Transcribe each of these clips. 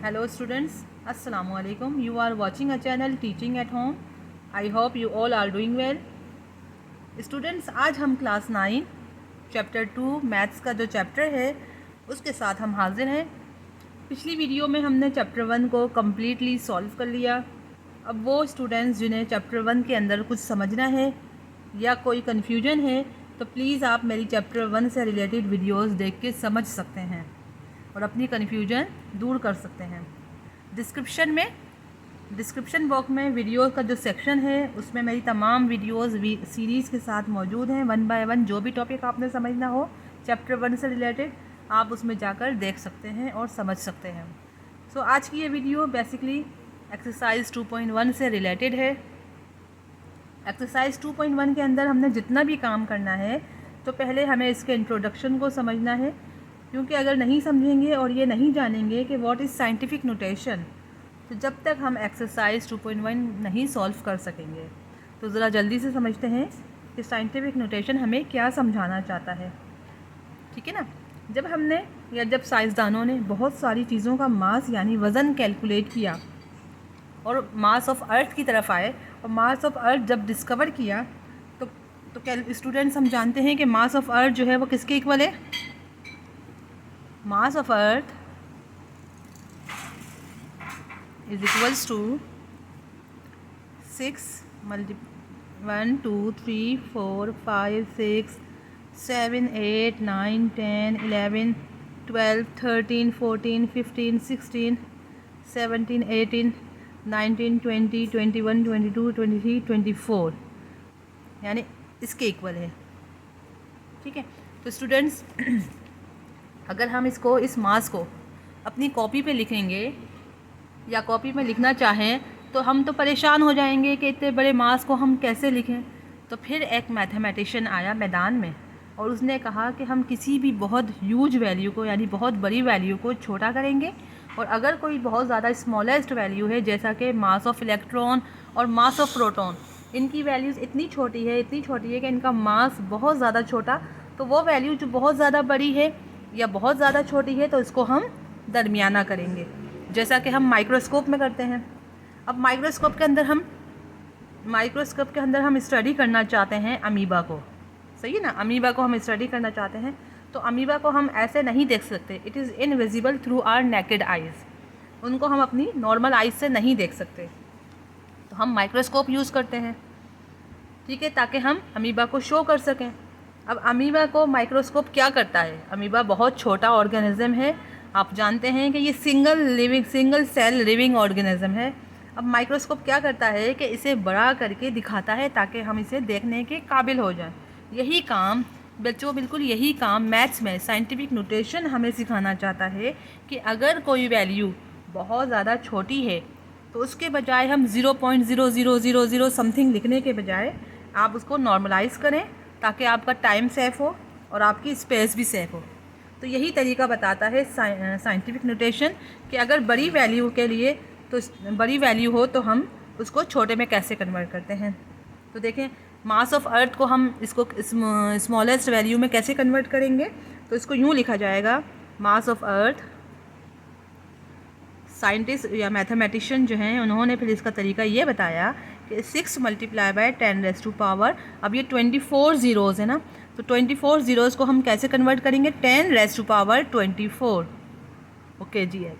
Hello students, Assalamu alaikum. You are watching a channel Teaching at Home. I hope you all are doing well. Students, आज हम class 9 chapter 2 maths का जो chapter है उसके साथ हम हाजिर हैं। पिछली वीडियो में हमने चैप्टर 1 को कम्प्लीटली सॉल्व कर लिया। अब वो स्टूडेंट्स जिन्हें चैप्टर 1 के अंदर कुछ समझना है या कोई कन्फ्यूजन है तो प्लीज़ आप मेरी चैप्टर 1 से रिलेटेड वीडियोस देख के समझ सकते हैं और अपनी कन्फ्यूजन दूर कर सकते हैं। डिस्क्रिप्शन बॉक्स में वीडियो का जो सेक्शन है उसमें मेरी तमाम वीडियोस सीरीज़ के साथ मौजूद हैं। 1 बाय 1 जो भी टॉपिक आपने समझना हो चैप्टर 1 से रिलेटेड आप उसमें जाकर देख सकते हैं और समझ सकते हैं। सो आज की ये वीडियो बेसिकली एक्सरसाइज 2.1 से रिलेटेड है। एक्सरसाइज 2.1 के अंदर हमने जितना भी काम करना है तो पहले हमें इसके इंट्रोडक्शन को समझना है, क्योंकि अगर नहीं समझेंगे और ये नहीं जानेंगे कि व्हाट इज़ साइंटिफिक नोटेशन तो जब तक हम एक्सरसाइज 2.1 नहीं सॉल्व कर सकेंगे। तो ज़रा जल्दी से समझते हैं कि साइंटिफिक नोटेशन हमें क्या समझाना चाहता है। ठीक है ना, जब साइंसदानों ने बहुत सारी चीज़ों का मास यानी वज़न कैलकुलेट किया और मास ऑफ अर्थ की तरफ आए और मास ऑफ अर्थ जब डिस्कवर किया तो स्टूडेंट्स हम जानते हैं कि मास ऑफ अर्थ जो है वो किसके इक्वल है। Mass of Earth is equals to 6 1 2 3 4 5 6 7 8 9 10 11 12 13 14 15 16 17 18 19 20 21 22 23 24 यानी इसके इक्वल है। ठीक है, तो स्टूडेंट्स अगर हम इस मास को अपनी कॉपी पे लिखेंगे या कॉपी में लिखना चाहें तो हम तो परेशान हो जाएंगे कि इतने बड़े मास को हम कैसे लिखें। तो फिर एक मैथमेटिशियन आया मैदान में और उसने कहा कि हम किसी भी बहुत ह्यूज वैल्यू को यानी बहुत बड़ी वैल्यू को छोटा करेंगे और अगर कोई बहुत ज़्यादा स्मॉलेस्ट वैल्यू है जैसा कि मास ऑफ इलेक्ट्रॉन और मास ऑफ प्रोटॉन, इनकी वैल्यूज़ इतनी छोटी है कि इनका मास बहुत ज़्यादा छोटा, तो वो वैल्यू जो बहुत ज़्यादा बड़ी है या बहुत ज़्यादा छोटी है तो इसको हम दरमियाना करेंगे, जैसा कि हम माइक्रोस्कोप में करते हैं। अब माइक्रोस्कोप के अंदर हम स्टडी करना चाहते हैं अमीबा को, सही है ना, अमीबा को हम स्टडी करना चाहते हैं तो अमीबा को हम ऐसे नहीं देख सकते। It is invisible through our naked eyes, उनको हम अपनी नॉर्मल आइज़ से नहीं देख सकते, तो हम माइक्रोस्कोप यूज़ करते हैं। ठीक है, ताकि हम अमीबा को शो कर सकें। अब अमीबा को माइक्रोस्कोप क्या करता है, अमीबा बहुत छोटा ऑर्गेनिज्म है, आप जानते हैं कि ये सिंगल सेल लिविंग ऑर्गेनिज्म है। अब माइक्रोस्कोप क्या करता है कि इसे बड़ा करके दिखाता है ताकि हम इसे देखने के काबिल हो जाएं। यही काम बच्चों, बिल्कुल यही काम मैथ्स में साइंटिफिक नोटेशन हमें सिखाना चाहता है कि अगर कोई वैल्यू बहुत ज़्यादा छोटी है तो उसके बजाय हम 0.0000 समथिंग लिखने के बजाय आप उसको नॉर्मलाइज़ करें ताकि आपका टाइम सेफ हो और आपकी स्पेस भी सेफ हो। तो यही तरीका बताता है साइंटिफिक नोटेशन कि अगर बड़ी वैल्यू के लिए तो बड़ी वैल्यू हो तो हम उसको छोटे में कैसे कन्वर्ट करते हैं। तो देखें, मास ऑफ अर्थ को हम इसको स्मॉलेस्ट वैल्यू में कैसे कन्वर्ट करेंगे, तो इसको यूँ लिखा जाएगा, मास ऑफ अर्थ, साइंटिस्ट या मैथमेटिशियन जो हैं उन्होंने फिर इसका तरीका ये बताया कि 6 × 10⁻⁴, अब ये 24 ज़ीरोज़ है ना, तो 24 ज़ीरोज़ को हम कैसे कन्वर्ट करेंगे, 10⁻24। ओके जी है,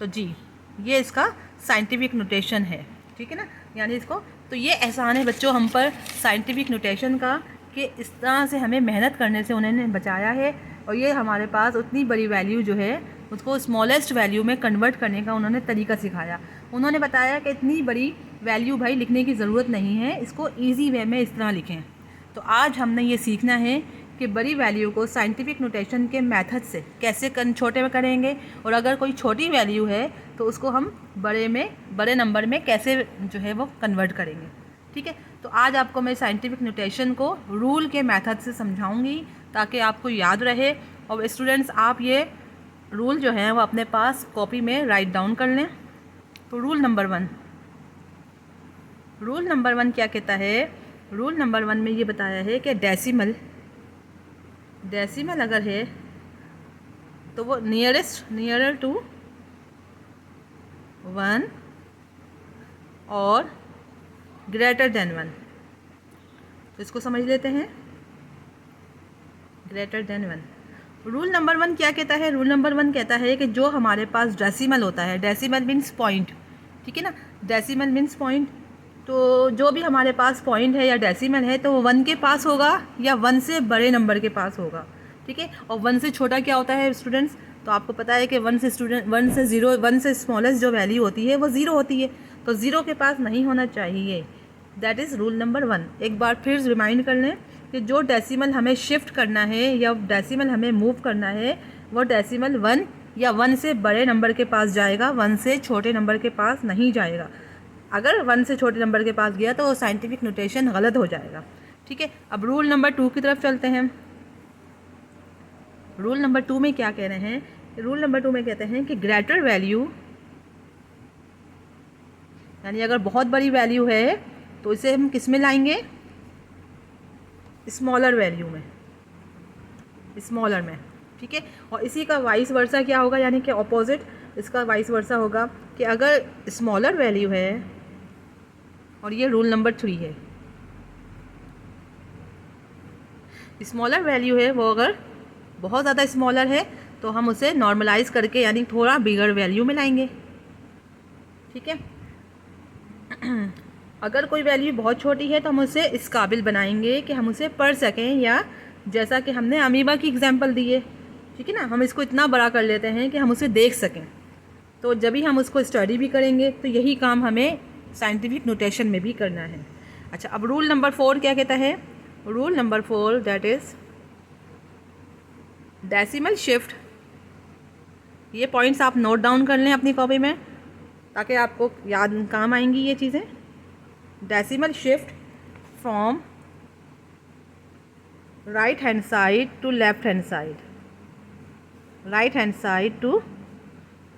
तो जी ये इसका साइंटिफिक नोटेशन है। ठीक है ना, यानी इसको तो ये एहसान है बच्चों हम पर साइंटिफिक नोटेशन का कि इस तरह से हमें मेहनत करने से उन्होंने बचाया है और ये हमारे पास उतनी बड़ी वैल्यू जो है उसको स्मॉलेस्ट वैल्यू में कन्वर्ट करने का उन्होंने तरीका सिखाया। उन्होंने बताया कि इतनी बड़ी वैल्यू भाई लिखने की ज़रूरत नहीं है, इसको ईजी वे में इस तरह लिखें। तो आज हमने ये सीखना है कि बड़ी वैल्यू को साइंटिफिक नोटेशन के मेथड से कैसे छोटे में करेंगे और अगर कोई छोटी वैल्यू है तो उसको हम बड़े नंबर में कैसे जो है वो कन्वर्ट करेंगे। ठीक है, तो आज आपको मैं साइंटिफिक नोटेशन को रूल के मेथड से समझाऊंगी ताकि आपको याद रहे। और स्टूडेंट्स आप ये रूल जो है वो अपने पास कॉपी में राइट डाउन कर लें। तो रूल नंबर वन क्या कहता है, रूल नंबर 1 में ये बताया है कि डेसिमल अगर है तो वो नियरर टू 1 और ग्रेटर देन 1। तो इसको समझ लेते हैं, ग्रेटर देन 1। रूल नंबर 1 क्या कहता है? रूल नंबर 1 कहता है कि जो हमारे पास डेसिमल होता है, डेसिमल मीन्स पॉइंट, ठीक है ना, डेसिमल मीन्स पॉइंट, तो जो भी हमारे पास पॉइंट है या डेसिमल है तो वो 1 के पास होगा या 1 से बड़े नंबर के पास होगा, ठीक है। और 1 से छोटा क्या होता है स्टूडेंट्स? तो आपको पता है कि 1 से 0, 1 से स्मॉलेस्ट जो वैल्यू होती है वो 0 होती है, तो 0 के पास नहीं होना चाहिए। That is rule number 1। एक बार फिर रिमाइंड कर लें कि जो डेसिमल हमें शिफ्ट करना है या डेसिमल हमें मूव करना है वो डेसिमल 1 या 1 से बड़े नंबर के पास जाएगा, 1 से छोटे नंबर के पास नहीं जाएगा। अगर 1 से छोटे नंबर के पास गया तो वो साइंटिफिक नोटेशन गलत हो जाएगा, ठीक है। अब रूल नंबर 2 की तरफ चलते हैं। रूल नंबर 2 में क्या कह रहे हैं? रूल नंबर 2 में कहते हैं कि ग्रेटर वैल्यू, यानी अगर बहुत बड़ी वैल्यू है तो इसे हम किस में लाएंगे? स्मॉलर वैल्यू में, स्मॉलर में, ठीक है। और इसी का वाइस वर्सा क्या होगा, यानी कि ऑपोजिट इसका वाइस वर्सा होगा कि अगर स्मॉलर वैल्यू है, और ये रूल नंबर 3 है, स्मॉलर वैल्यू है वो अगर बहुत ज़्यादा स्मॉलर है तो हम उसे नॉर्मलाइज करके यानी थोड़ा बिगर वैल्यू में लाएंगे, ठीक है। अगर कोई वैल्यू बहुत छोटी है तो हम उसे इस काबिल बनाएंगे कि हम उसे पढ़ सकें, या जैसा कि हमने अमीबा की एग्जांपल दी है, ठीक है ना, हम इसको इतना बड़ा कर लेते हैं कि हम उसे देख सकें। तो जब भी हम उसको स्टडी भी करेंगे तो यही काम हमें साइंटिफिक नोटेशन में भी करना है। अच्छा, अब रूल नंबर 4 क्या कहता है? Rule number 4 that is decimal shift. ये पॉइंट्स आप नोट डाउन कर लें अपनी कॉपी में ताकि आपको याद काम आएंगी ये चीज़ें। Decimal shift from right hand side to left hand side, right hand side to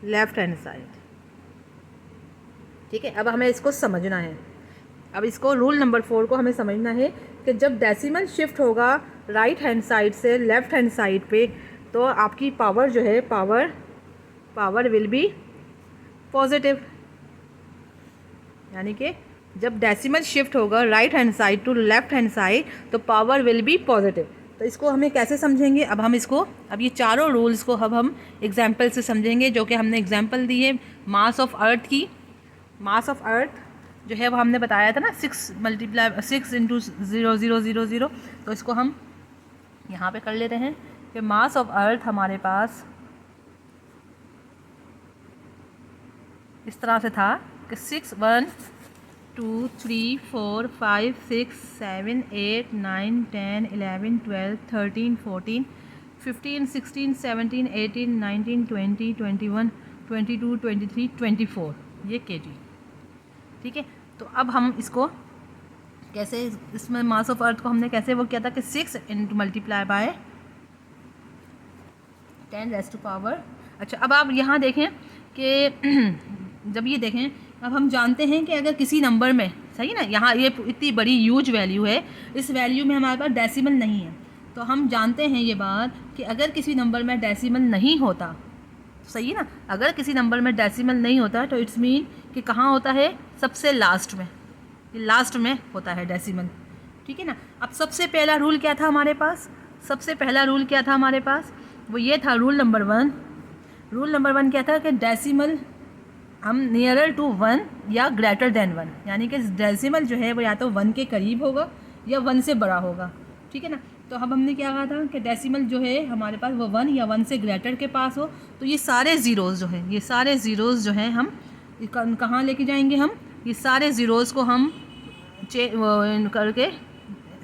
left hand side, ठीक है। अब हमें इसको समझना है, अब इसको रूल नंबर 4 को हमें समझना है कि जब डेसिमल शिफ्ट होगा राइट हैंड साइड से लेफ्ट हैंड साइड पे तो आपकी पावर जो है पावर विल बी पॉजिटिव, यानी कि जब डेसिमल शिफ्ट होगा right hand side to left hand side तो पावर विल बी पॉजिटिव। तो इसको हमें कैसे समझेंगे? अब ये चारों रूल्स को अब हम एग्जाम्पल से समझेंगे, जो कि हमने एग्जाम्पल दी है मास ऑफ अर्थ की। मास ऑफ अर्थ जो है वो हमने बताया था ना 6 × 0.0000, तो इसको हम यहाँ पे कर लेते हैं कि मास ऑफ अर्थ हमारे पास इस तरह से था कि 6 1 2 3 4 5 6 7 8 9 10 11 12 13 14 15 16 17 18 19 20 21 22 23 24 ये kg, ठीक है। तो अब हम इसको कैसे, इसमें मास ऑफ अर्थ को हमने कैसे वो किया था कि 6 × मल्टीप्लाई बाय 10⁻⁴। अच्छा, अब आप यहाँ देखें कि जब ये देखें, अब हम जानते हैं कि अगर किसी नंबर में, सही ना, यहाँ ये इतनी बड़ी ह्यूज वैल्यू है, इस वैल्यू में हमारे पास डेसिमल नहीं है, तो हम जानते हैं ये बात कि अगर किसी नंबर में डेसिमल नहीं होता, सही ना, अगर किसी नंबर में डेसिमल नहीं होता तो इट्स मीन कि कहाँ होता है? सबसे लास्ट में, ये लास्ट में होता है डेसिमल, ठीक है ना। अब सबसे पहला रूल क्या था हमारे पास? सबसे पहला रूल क्या था हमारे पास? वो ये था रूल नंबर 1। रूल नंबर 1 क्या था कि डेसिमल हम नियरर टू 1 या ग्रेटर देन 1, यानी कि डेसिमल जो है वो या तो 1 के करीब होगा या 1 से बड़ा होगा, ठीक है ना। तो अब हमने क्या कहा था कि डेसिमल जो है हमारे पास वो 1 या 1 से ग्रेटर के पास हो, तो ये सारे ज़ीरोज़ जो हैं, ये सारे ज़ीरोज़ जो हैं हम कहाँ लेके जाएंगे? हम ये सारे ज़ीरोज़ को हम करके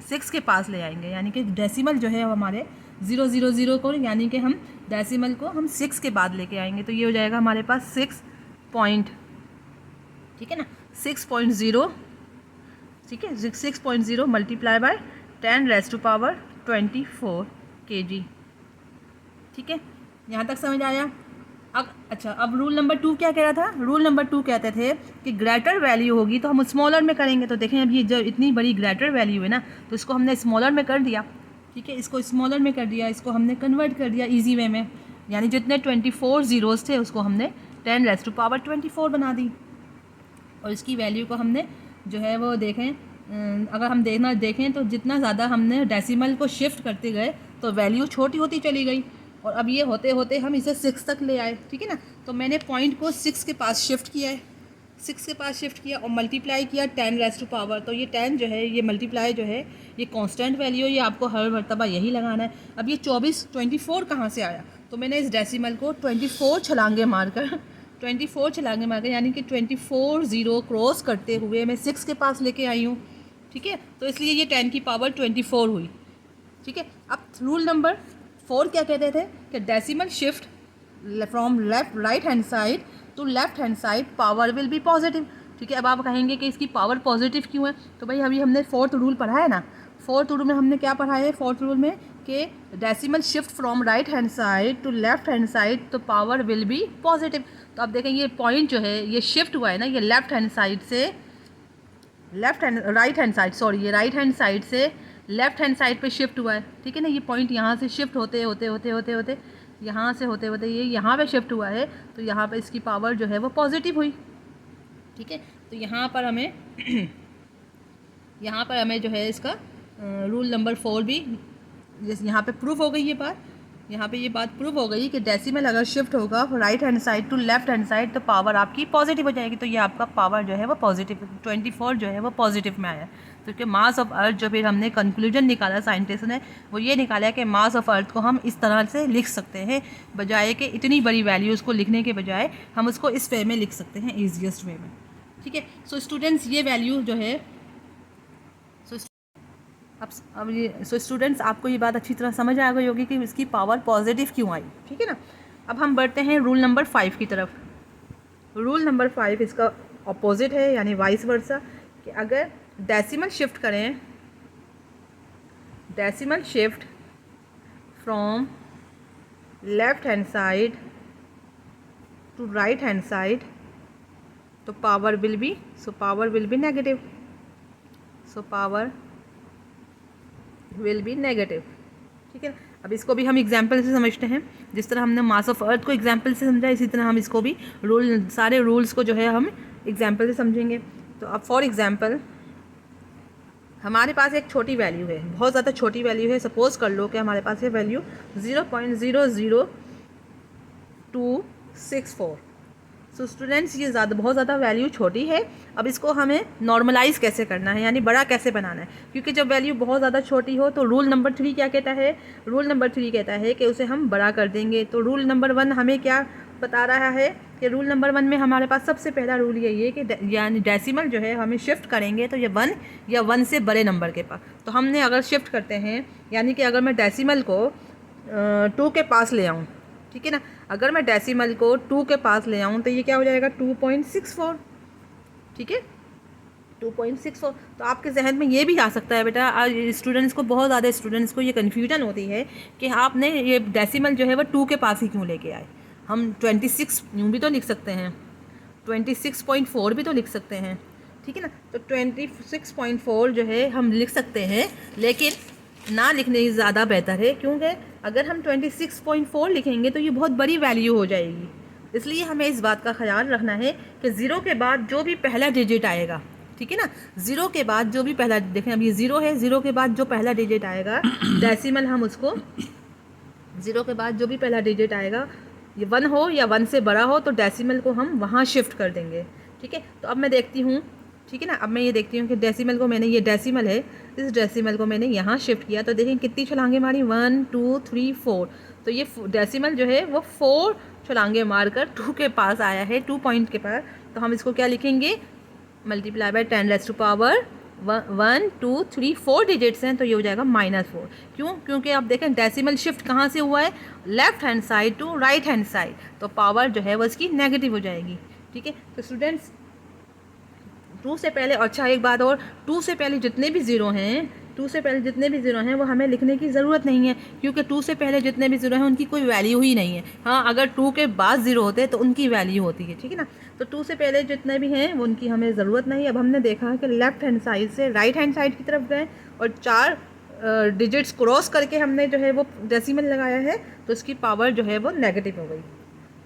6 के पास ले आएंगे, यानी कि डेसिमल जो है हमारे 000 को, यानी कि हम डेसिमल को हम 6 के बाद लेके आएंगे, तो ये हो जाएगा हमारे पास 6 पॉइंट, ठीक है ना, 6.0, ठीक है, 6.0 मल्टीप्लाई बाय 10⁻24 kg, ठीक है। यहाँ तक समझ आया? अब अच्छा, अब रूल नंबर 2 क्या कह रहा था? रूल नंबर 2 कहते थे कि ग्रेटर वैल्यू होगी तो हम स्मॉलर में करेंगे। तो देखें, अब ये जो इतनी बड़ी ग्रेटर वैल्यू है ना, तो इसको हमने स्मॉलर में कर दिया, ठीक है, इसको स्मॉलर में कर दिया, इसको हमने कन्वर्ट कर दिया इजी वे में, यानी जितने 24 ज़ीरोज़ थे उसको हमने 10⁻24 बना दी। और इसकी वैल्यू को हमने जो है वो देखें, अगर हम देखें तो जितना ज़्यादा हमने डेसिमल को शिफ्ट करते गए तो वैल्यू छोटी होती चली गई, और अब ये होते होते हम इसे 6 तक ले आए, ठीक है ना। तो मैंने पॉइंट को 6 के पास शिफ्ट किया है, 6 के पास शिफ्ट किया और मल्टीप्लाई किया 10⁻, तो ये 10 जो है ये मल्टीप्लाई जो है ये कांस्टेंट वैल्यू है, ये आपको हर मरतबा यही लगाना है। अब ये 24 कहाँ से आया, तो मैंने इस डेसिमल को 24 छलांगे मारकर यानी कि 24 ज़ीरो क्रॉस करते हुए मैं 6 के पास लेके आई हूँ, ठीक है। तो इसलिए ये 10⁻24 हुई, ठीक है। अब रूल नंबर 4 क्या कहते थे कि decimal shift from right hand side to left hand side power will be positive, ठीक है। अब आप कहेंगे कि इसकी पावर पॉजिटिव क्यों है, तो भाई अभी हमने 4th रूल पढ़ा है ना। 4th रूल में हमने क्या पढ़ा है, 4th रूल में कि decimal shift from right hand side to left hand side तो पावर विल बी पॉजिटिव। तो आप देखें ये पॉइंट जो है ये शिफ्ट हुआ है ना, ये राइट हैंड साइड से लेफ्ट हैंड साइड पे शिफ्ट हुआ है, ठीक है ना। ये पॉइंट यहाँ से शिफ्ट होते यहाँ से होते ये यहाँ पे शिफ्ट हुआ है, तो यहाँ पे इसकी पावर जो है वो पॉजिटिव हुई, ठीक है। तो यहाँ पर हमें जो है इसका रूल नंबर 4 भी जैसे यहाँ पे प्रूफ हो गई ये बात प्रूफ हो गई कि डेसिमल अगर शिफ्ट होगा right hand side to left hand side तो पावर आपकी पॉजिटिव हो जाएगी। तो ये आपका पावर जो है वो पॉजिटिव 24 जो है वो पॉजिटिव में आया। तो कि मास ऑफ अर्थ जो फिर हमने कंक्लूजन निकाला साइंटिस्ट ने वो ये निकाला कि मास ऑफ अर्थ को हम इस तरह से लिख सकते हैं, बजाय कि इतनी बड़ी वैल्यूज़ को लिखने के बजाय हम उसको इस वे में लिख सकते हैं, ईजीएस्ट वे में, ठीक है। सो स्टूडेंट्स ये वैल्यू जो है अब ये स्टूडेंट्स आपको ये बात अच्छी तरह समझ आ गई होगी कि इसकी पावर पॉजिटिव क्यों आई, ठीक है ना। अब हम बढ़ते हैं रूल नंबर 5 की तरफ। रूल नंबर 5 इसका अपोजिट है, यानी वाइस वर्सा, कि अगर डेसिमल शिफ्ट करें, decimal shift from left hand side to right hand side तो power will be negative, will be negative, ठीक है। अब इसको भी हम एग्जाम्पल से समझते हैं, जिस तरह हमने मास ऑफ अर्थ को एग्जाम्पल से समझा इसी तरह हम इसको भी सारे रूल्स को जो है हम एग्जाम्पल से समझेंगे। तो अब फॉर एग्जाम्पल हमारे पास एक छोटी वैल्यू है, बहुत ज़्यादा छोटी वैल्यू है। सपोज़ कर लो कि हमारे पास ये वैल्यू 0.00264। सो स्टूडेंट्स ये बहुत ज़्यादा वैल्यू छोटी है। अब इसको हमें नॉर्मलाइज़ कैसे करना है, यानी बड़ा कैसे बनाना है, क्योंकि जब वैल्यू बहुत ज़्यादा छोटी हो तो रूल नंबर 3 क्या कहता है, रूल नंबर 3 कहता है कि उसे हम बड़ा कर देंगे। तो रूल नंबर 1 हमें क्या बता रहा है कि रूल नंबर 1 में हमारे पास सबसे पहला रूल यही है कि यानी डेसिमल जो है हमें शिफ्ट करेंगे तो ये 1 या 1 से बड़े नंबर के पास। तो हमने अगर शिफ्ट करते हैं, यानी कि अगर मैं डेसिमल को 2 के पास ले आऊँ, ठीक है ना, अगर मैं डेसिमल को 2 के पास ले आऊँ तो ये क्या हो जाएगा 2.64, ठीक है 2.64। तो आपके जहन में ये भी आ सकता है बेटा, आज स्टूडेंट्स को, बहुत ज़्यादा स्टूडेंट्स को ये कन्फ्यूजन होती है कि आपने ये डेसिमल जो है वो 2 के पास ही क्यों लेके आए। हम 26 यूँ भी तो लिख सकते हैं, 26.4 भी तो लिख सकते हैं, ठीक है ना। तो 26.4 जो है हम लिख सकते हैं, लेकिन ना लिखने ही ज़्यादा बेहतर है, क्योंकि अगर हम 26.4 लिखेंगे तो ये बहुत बड़ी वैल्यू हो जाएगी। इसलिए हमें इस बात का ख्याल रखना है कि ज़ीरो के बाद जो भी पहला डिजिट आएगा, ठीक है ना, ज़ीरो के बाद जो भी पहला, देखें अब ये ज़ीरो है, ज़ीरो के बाद जो पहला डिजिट आएगा डेसिमल हम उसको, ज़ीरो के बाद जो भी पहला डिजिट आएगा ये 1 हो या 1 से बड़ा हो तो डेसिमल को हम वहाँ शिफ्ट कर देंगे, ठीक है। तो अब मैं देखती हूँ, ठीक है ना, अब मैं ये देखती हूँ कि डेसिमल को मैंने, ये डेसिमल है, इस डेसिमल को मैंने यहाँ शिफ्ट किया तो देखें कितनी छलांगे मारी, 1 2 3 4। तो ये डेसिमल जो है वो 4 छलांगे मारकर 2 के पास आया है, 2 पॉइंट के पास। तो हम इसको क्या लिखेंगे, मल्टीप्लाई बाय 10⁻1 2 3 4 डिजिट्स हैं तो ये हो जाएगा -4। क्यों, क्योंकि आप देखें डेसिमल शिफ्ट कहाँ से हुआ है, left hand side to right hand side, तो पावर जो है वो इसकी नेगेटिव हो जाएगी, ठीक है। तो स्टूडेंट्स 2 से पहले, अच्छा एक बात और, 2 से पहले जितने भी ज़ीरो हैं वो हमें लिखने की ज़रूरत नहीं है, क्योंकि 2 से पहले जितने भी ज़ीरो हैं उनकी कोई वैल्यू ही नहीं है। हाँ, अगर 2 के बाद ज़ीरो होते तो उनकी वैल्यू होती है, ठीक है ना। तो 2 से पहले जितने भी हैं वो उनकी हमें ज़रूरत नहीं। अब हमने देखा कि लेफ़्ट हैंड साइड से राइट हैंड साइड की तरफ गए और 4 डिजिट्स क्रॉस करके हमने जो है वो डेसिमल लगाया है, तो इसकी पावर जो है वो नेगेटिव हो गई,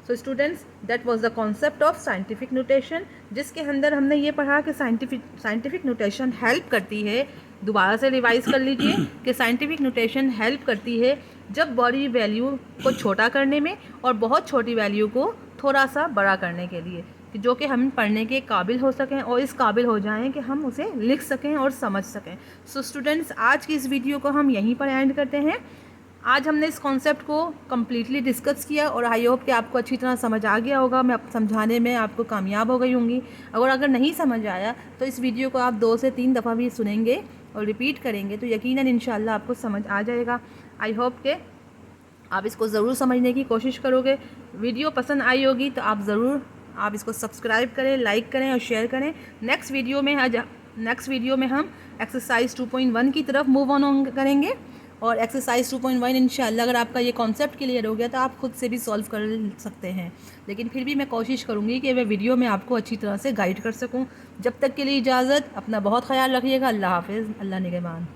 so students, that was the concept of scientific notation, जिसके अंदर हमने ये पढ़ा कि साइंटिफिक नोटेशन हेल्प करती है, दोबारा से रिवाइज कर लीजिए कि साइंटिफिक नोटेशन हेल्प करती है जब बड़ी वैल्यू को छोटा करने में और बहुत छोटी वैल्यू को थोड़ा सा बड़ा करने के लिए, कि जो कि हम पढ़ने के काबिल हो सकें और इस काबिल हो जाएं कि हम उसे लिख सकें और समझ सकें। सो स्टूडेंट्स, आज की इस वीडियो को हम यहीं पर एंड करते हैं। आज हमने इस कॉन्सेप्ट को कम्प्लीटली डिस्कस किया और आई होप कि आपको अच्छी तरह समझ आ गया होगा। मैं समझाने में आपको कामयाब हो गई होंगी। अगर नहीं समझ आया तो इस वीडियो को आप 2 से 3 दफ़ा भी सुनेंगे और रिपीट करेंगे तो यकीनन इंशाल्लाह आपको समझ आ जाएगा। आई होप कि आप इसको ज़रूर समझने की कोशिश करोगे। वीडियो पसंद आई होगी तो आप इसको सब्सक्राइब करें, लाइक करें और शेयर करें। नेक्स्ट वीडियो में हम एक्सरसाइज 2.1 की तरफ मूव ऑन करेंगे और एक्सरसाइज 2.1 इंशाल्लाह अगर आपका ये कॉन्सेप्ट क्लियर हो गया तो आप खुद से भी सॉल्व कर सकते हैं। लेकिन फिर भी मैं कोशिश करूँगी कि मैं वीडियो में आपको अच्छी तरह से गाइड कर सकूँ। जब तक के लिए इजाज़त, अपना बहुत ख्याल रखिएगा। अल्लाह हाफ़िज़, अल्लाह निगहबान।